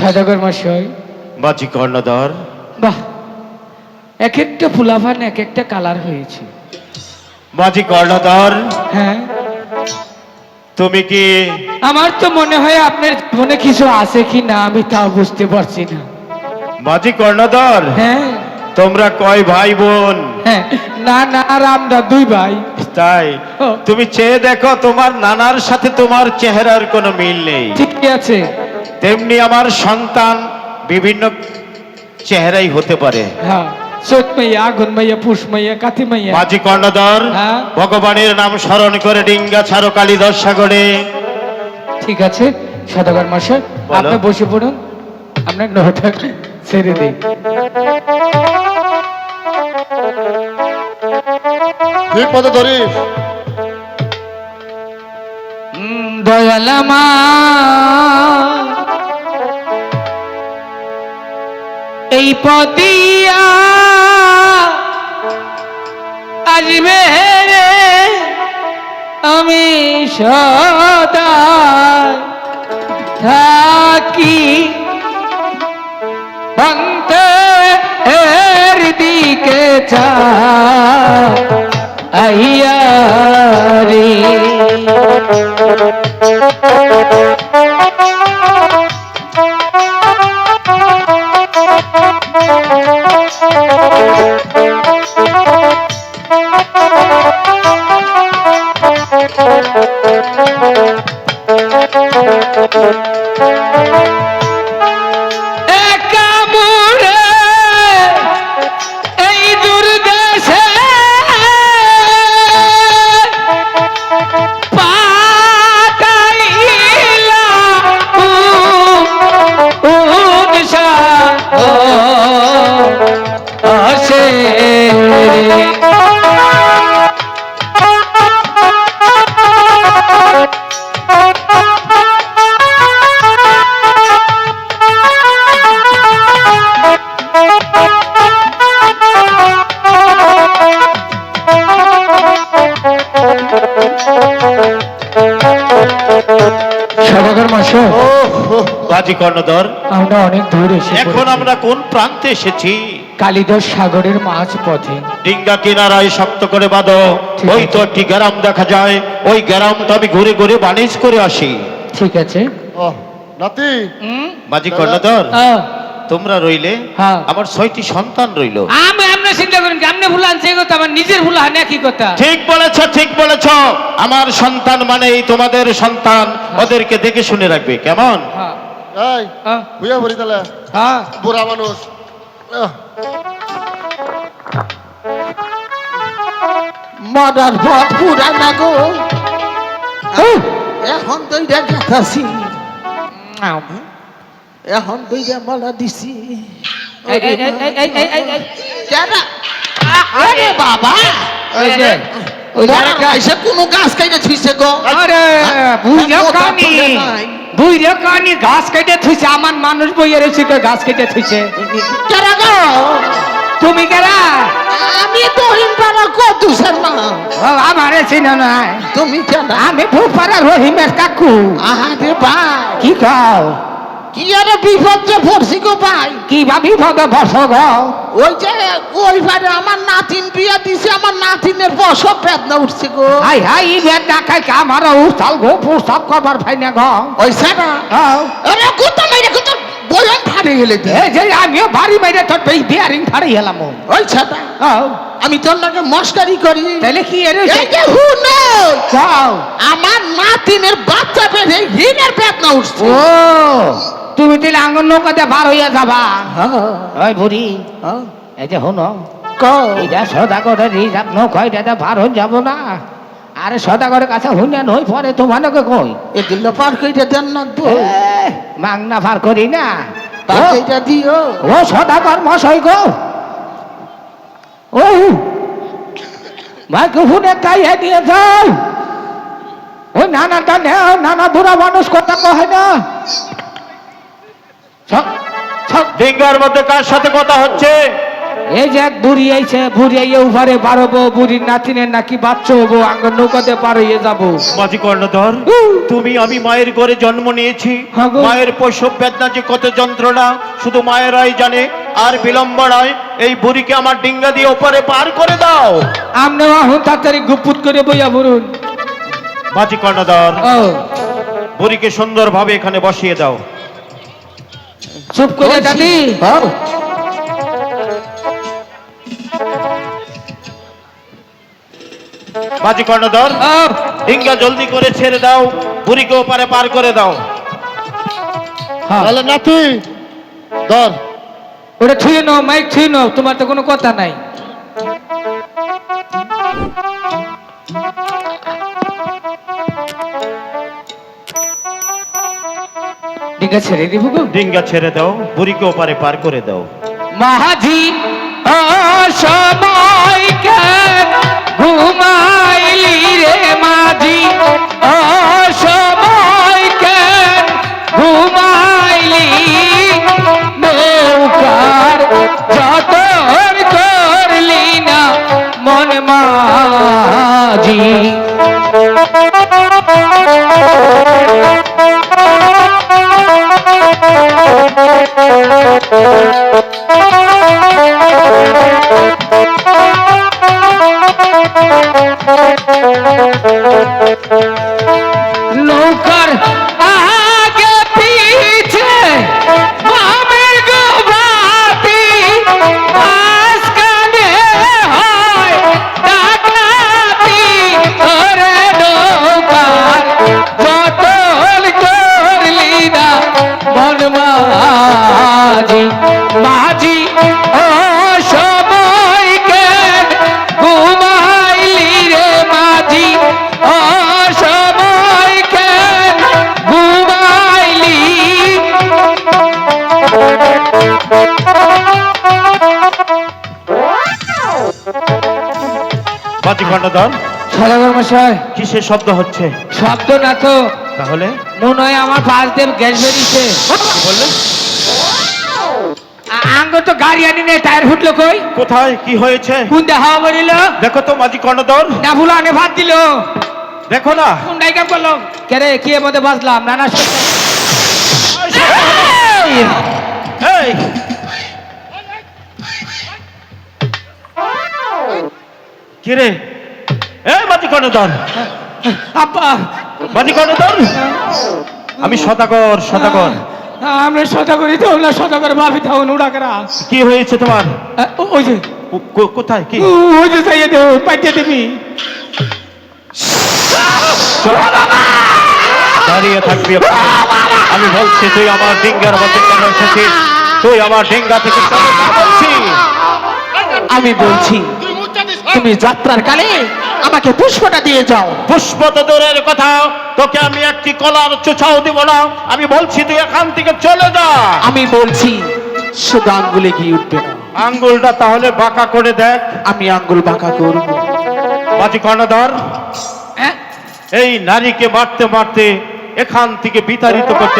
সদাগর মশাই। বাজি কর্ণধর। বাহ, এক একটা ফুলাভান এক একটা কালার হয়েছে। বাজি কর্ণধর, হ্যাঁ, তুমি কি? আমার তো মনে হয় আপনার মনে কিছু আছে কি না আমি তাও বুঝতে পারছি না। বাজি কর্ণধর, হ্যাঁ তোমরা কয় ভাই বোন? হ্যাঁ, না না, আর আমরা দুই ভাই। তাই? ও। তুমি চেয়ে দেখো, তোমার নানার সাথে তোমার চেহারার কোনো মিল নেই। ঠিক আছে। তেমনি আমার সন্তান বিভিন্ন চেহারাই হতে পারে। হ্যাঁ, চৈত মাইয়া, আগুন মাইয়া, পুষ মাইয়া, কাতি মাইয়া। বাজি কর্ণধর, হ্যাঁ। ভগবানের নাম স্মরণ করে ডিঙ্গা ছাড়ো কালীদর সাগরে। ঠিক আছে সদাগর মশাই, বলো। আপনি বসে পড়ুন, আপনার নটা ছেড়ে দিই। ঠিক পথে ধরিস। দয়ালামা এই পদিয়া আসবে রে, আমি সদা থাকি ভাঙতে এর দিকে চাইয়া রে। বাজি কর্ণধর, আমরা অনেক দূর এসে এখন পড়েছি। আমরা কোন প্রান্তে এসেছি? কালিদাস সাগরের মাঝ পথে। ডিঙ্গা কিনারায় শক্ত করে বাঁধো। ঠিক ওই আছে। তো একটি গ্রাম দেখা যায়, ওই গ্রামটা আমি ঘুরে ঘুরে বাণিজ্য করে আসি। ঠিক আছে। ও নাতি, বাজি দাদা। কর্ণধর, আহ, তোমরা রইলে, হ্যাঁ। আমার 6টি সন্তান রইল। আমি আপনার চিন্তা করেন কি, আপনি ভুলান সেই কথা, আমার নিজের ভুলা হয় না কি কথা। ঠিক বলেছ, ঠিক বলেছ। আমার সন্তান মানেই তোমাদের সন্তান, ওদেরকে দেখে শুনে রাখবে, কেমন? হ্যাঁ এই হ্যাঁ বুঝা ভরি তাহলে হ্যাঁ। বুড়া মানুষ। মরার পথ পুরানা গো, এখন দুইটা গেতাছি, এখন দুইটা মালা দিছি। যারা আরে বাবা, ওই যে ওই যে মরার গাইছে কোনো গাছ কাইটা থুইছে গো। আরে বুঝলো মোটা কানি, ফুলে নাই। বুঝলো কানি, ঘাস কেটে থুইছে, আমার মানুষ বইয়ে রয়েছে ঘাস কেটে থুইছে। যারা গো, তুমি কেরা? আমি তহিন পাড়া কতুসের মা। আমার চিনো নাই, তুমি কেন? আমি ভূপাড়া রহিমের কাকু। আরে ভাই, কি কও? কি আরে বিপদ যে পড়ছি গো ভাই। কি ভাবি ভগে বস গো? ওই যে ওই বারে আমার নাতিন বিয়া দিছে, আমার নাতিনের বসব বেদনা উঠছে গো। হাই হাই ইবের ডাকাই আমার উঠাল গো, প্রস্তাব করবার ভাই না গো। ওই সারা আরে কুত্তা মাইরে কুত্তা বয়ন ফাড়ে গেলে দে। এই যে আমিও বাড়ি মাইরে তোর বিয়ারিং ফাড়ি গেলাম। ওই ছাতা আমি তোর নাকি মস্কারি করি। তাহলে কি এর এই যে হুনো যাও? আমার নাতিনের বাচ্চা পেটে হিনের বেদনা উঠছে। ও তুমি তাহলে আঙ্গন নৌকাতে বার হইয়া যাবা। ওই বুড়ি, এই যে হুনো, এইটা সদাগরের রিজার্ভ নৌকা, এটা বার হয়ে যাবো না। আরে সদাগরের কাছে হুনিয়ান হই পরে তোমাকে কই এগুলো পার কইটা দেন না তো, মাংনা পার করি না। পার কইটা দিও। ও সদাগর মশাই গো, ও মাইক্রোফোনে গাইয়ে দিয়ে যাও। ওই নানাটা নেও, নানা বুড়া মানুষ কথা কয় না। ডিঙ্গার মধ্যে কার সাথে কথা হচ্ছে? এই যে এক বুড়ি আইছে, বুড়ি আইয়ে উভারে বাড়বো, বুড়ির নাতিনের নাকি বাচ্চা হবো, আঙ্গ নৌকাতে পার হয়ে যাবো। মাঝি কর্ণধর, তুমি আমি মায়ের ঘরে জন্ম নিয়েছি, হ্যাঁ গো। মায়ের প্রসব বেদনা যে কত যন্ত্রণা শুধু মায়েরাই জানে। আর বিলম্ব নয়, এই বুড়িকে আমার ডিঙ্গা দিয়ে ওপারে পার করে দাও। আমনে এখন তাড়াতাড়ি গুপুত করে বইয়া বলুন। মাঝি কর্ণধর, ও বুড়িকে সুন্দরভাবে এখানে বসিয়ে দাও। চুপ করে দাদি। মাঝি কর্ণধর, ডিঙ্গা জলদি করে ছেড়ে দাও, বুড়িকে ওপারে পার করে দাও। তাহলে নাতি ধর। ওটা ছুঁয়ে নাও, মাইক ছুঁয়ে নাও, তোমার তো কোনো কথা নাই। ঠিক আছে ছেড়ে দিব গো। ডিঙ্গা ছেড়ে দাও, বুড়িকে ওপারে পার করে দাও। মাঝি অসময়কে ঘুমাইলি রে মাঝি, অসময়কে ঘুমাইলি, নৌকার যতন করলি না মন মাঝি। নৌকার আগে পিছে বামের গোবাতি, মাঝখানে হয় ডাকাতি, ওরে নৌকার যতন করলি না মন মাঝি। মাঝি অসময়কে ঘুমাইলি রে মাঝি, অসময়কে ঘুমাইলি। মাঝি কর্ণধর, সদাগর মশাই, কিসের শব্দ হচ্ছে? শব্দ না তো, তাহলে মনে হয় আমার পাশ দিয়ে গ্যাস বেরিয়েছে। কি বললে? আঙ্গ তো গাড়ি আনি নে, টায়ার ফুটলো কই? কোথায় কি হয়েছে? কোনটা হাওয়া বেরিল? দেখো তো মাঝি কর্ণধর, না ভুলো আনে ভাত দিল। দেখো না। কোন ডাইকাম করলো? কে রে, কি এর মধ্যে বাজলাম? নানা এই কি রে? এই মাঝি কর্ণধর, আব্বা, মাঝি কর্ণধর, আমি সদাগর। সদাগর, আমরা সদাগরি তো না, সদাগর ভাবি থাও নুড়াকরা। কি হয়েছে তোমার? ওই যে, কোথায় কি? ওই যে চাইয়ে দে, পাইতে দিবি। দাঁড়িয়ে থাকবি? আমি বলছি তুই আমার ডিঙ্গার মধ্যে কেন এসেছিস? তুই আমার ডিঙ্গা থেকে চলে যা বলছি। আমি বলছি তুমি যাত্রার কালে আমাকে পুষ্পটা দিয়ে যাও। পুষ্প তো দূরের কথা, তোকে আমি একটি কলার চোছাও দিব না। আমি বলছি তুই এখান থেকে চলে যা। আমি বলছি শুধু আঙ্গুলে গিয়ে উঠবে না, আঙ্গুলটা তাহলে বাঁকা করে দেখ। আমি আঙ্গুল বাঁকা করব। মাঝি কর্ণধর, এই নারীকে মারতে মারতে এখান থেকে বিতাড়িত করতে